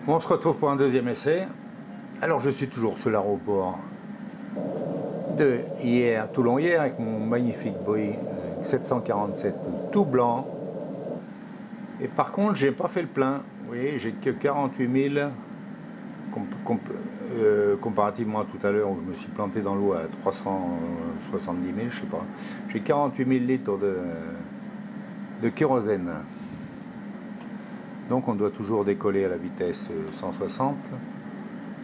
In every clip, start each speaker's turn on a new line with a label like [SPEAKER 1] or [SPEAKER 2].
[SPEAKER 1] On se retrouve pour un deuxième essai. Alors je suis toujours sur l'aéroport de hier, Toulon-Hier, avec mon magnifique Boeing 747 tout blanc. Et par contre, j'ai pas fait le plein. Vous voyez, j'ai que 48 000 comparativement à tout à l'heure où je me suis planté dans l'eau à 370 000, je sais pas. J'ai 48 000 litres de kérosène. Donc on doit toujours décoller à la vitesse 160.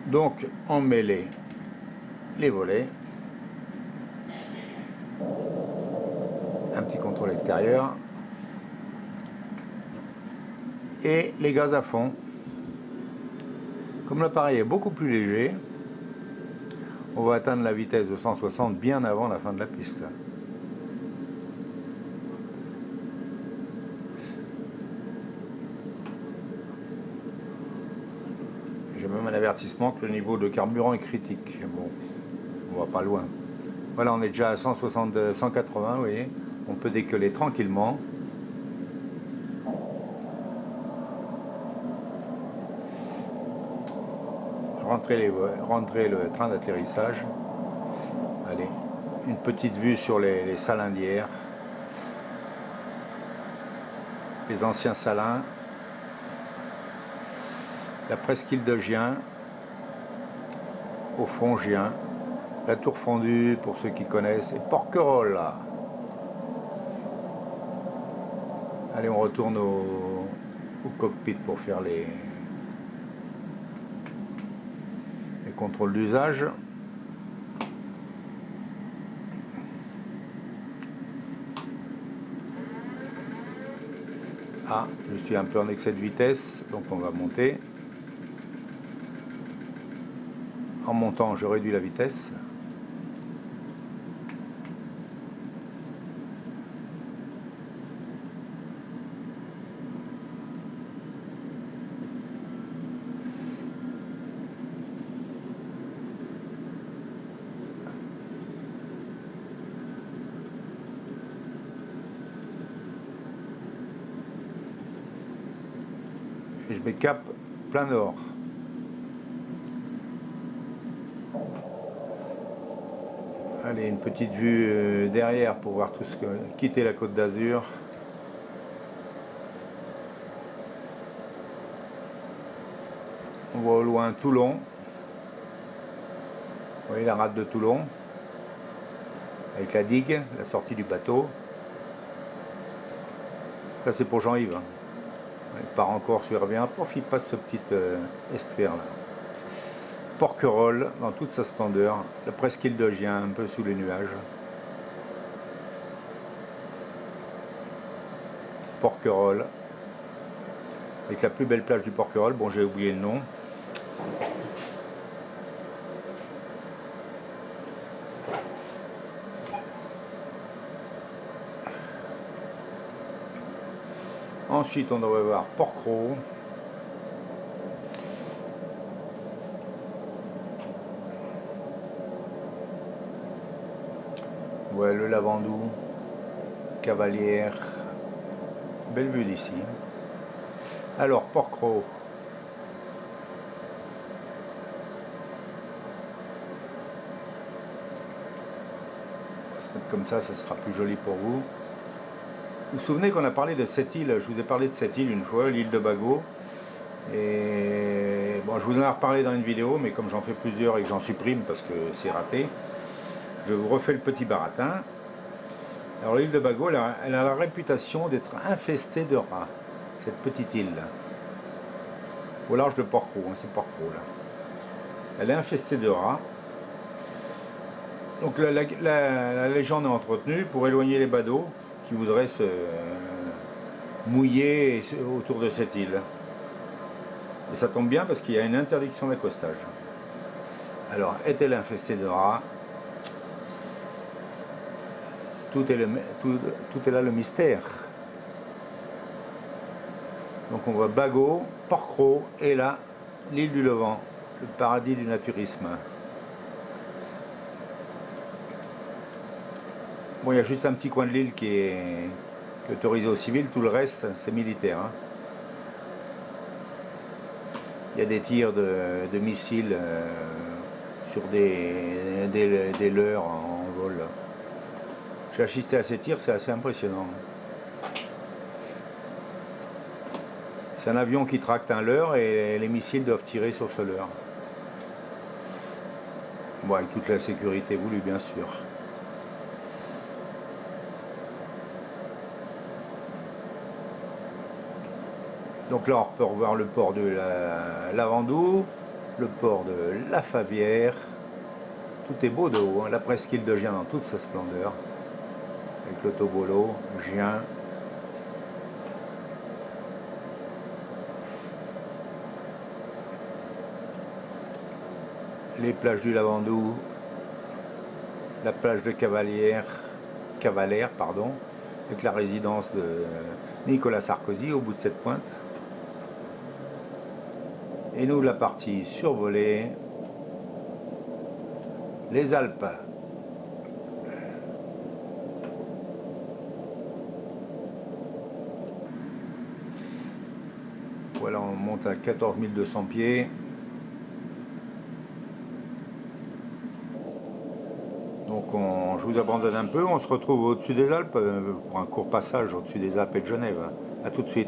[SPEAKER 1] Donc on met les volets. Un petit contrôle extérieur. Et les gaz à fond. Comme l'appareil est beaucoup plus léger, on va atteindre la vitesse de 160 bien avant la fin de la piste. J'ai même un avertissement que le niveau de carburant est critique. Bon, on va pas loin. Voilà, on est déjà à 160, 180, vous voyez. On peut décoller tranquillement. Rentrer le train d'atterrissage. Allez, une petite vue sur les salindières. Les anciens salins. La presqu'île de Gien. Au fond, Gien. La tour fondue, pour ceux qui connaissent, et Porquerolles. Là. Allez, on retourne au cockpit pour faire les contrôles d'usage. Ah, je suis un peu en excès de vitesse, donc on va monter. En montant, je réduis la vitesse. Et je mets cap plein nord. Allez, une petite vue derrière pour voir tout ce que quitter la Côte d'Azur. On voit au loin Toulon. Vous voyez la rade de Toulon avec la digue, la sortie du bateau. Ça c'est pour Jean-Yves. Il part encore sur revient, pof, il passe ce petit estuaire là. Porquerolles dans toute sa splendeur, la presqu'île de Gien un peu sous les nuages. Porquerolles, avec la plus belle plage du Porquerolles, bon j'ai oublié le nom. Ensuite on devrait voir Porquerolles. Ouais, le Lavandou, Cavalière, belle vue d'ici. Alors Porquerolles. On va se mettre comme ça sera plus joli pour vous. Vous vous souvenez qu'on a parlé de cette île, je vous ai parlé de cette île une fois, l'île de Bagot. Et bon, je vous en ai reparlé dans une vidéo, mais comme j'en fais plusieurs et que j'en supprime parce que c'est raté, je vous refais le petit baratin. Alors l'île de Bagot, elle a la réputation d'être infestée de rats, cette petite île là. Au large de Porquerolles, hein, c'est Porquerolles là. Elle est infestée de rats. Donc la légende est entretenue pour éloigner les badauds qui voudraient se mouiller autour de cette île. Et ça tombe bien parce qu'il y a une interdiction d'accostage. Alors, est-elle infestée de rats? Tout est là le mystère. Donc on voit Bagot, Porquerolles et là, l'île du Levant, le paradis du naturisme. Bon, il y a juste un petit coin de l'île qui est autorisé aux civils, tout le reste c'est militaire. Hein. il y a des tirs de missiles sur des leurres en vol. J'ai assisté à ces tirs, c'est assez impressionnant. C'est un avion qui tracte un leurre et les missiles doivent tirer sur ce leurre. Bon, avec toute la sécurité voulue, bien sûr. Donc là, on peut revoir le port de la Vendoue, le port de la Favière. Tout est beau de haut, hein. La presqu'île de Gien dans toute sa splendeur, avec le Tobolo, Gien. Les plages du Lavandou, la plage de Cavalère, pardon, avec la résidence de Nicolas Sarkozy au bout de cette pointe. Et nous, la partie survolée, les Alpes. Voilà, on monte à 14 200 pieds. Donc je vous abandonne un peu, on se retrouve au-dessus des Alpes pour un court passage au-dessus des Alpes et de Genève. A tout de suite.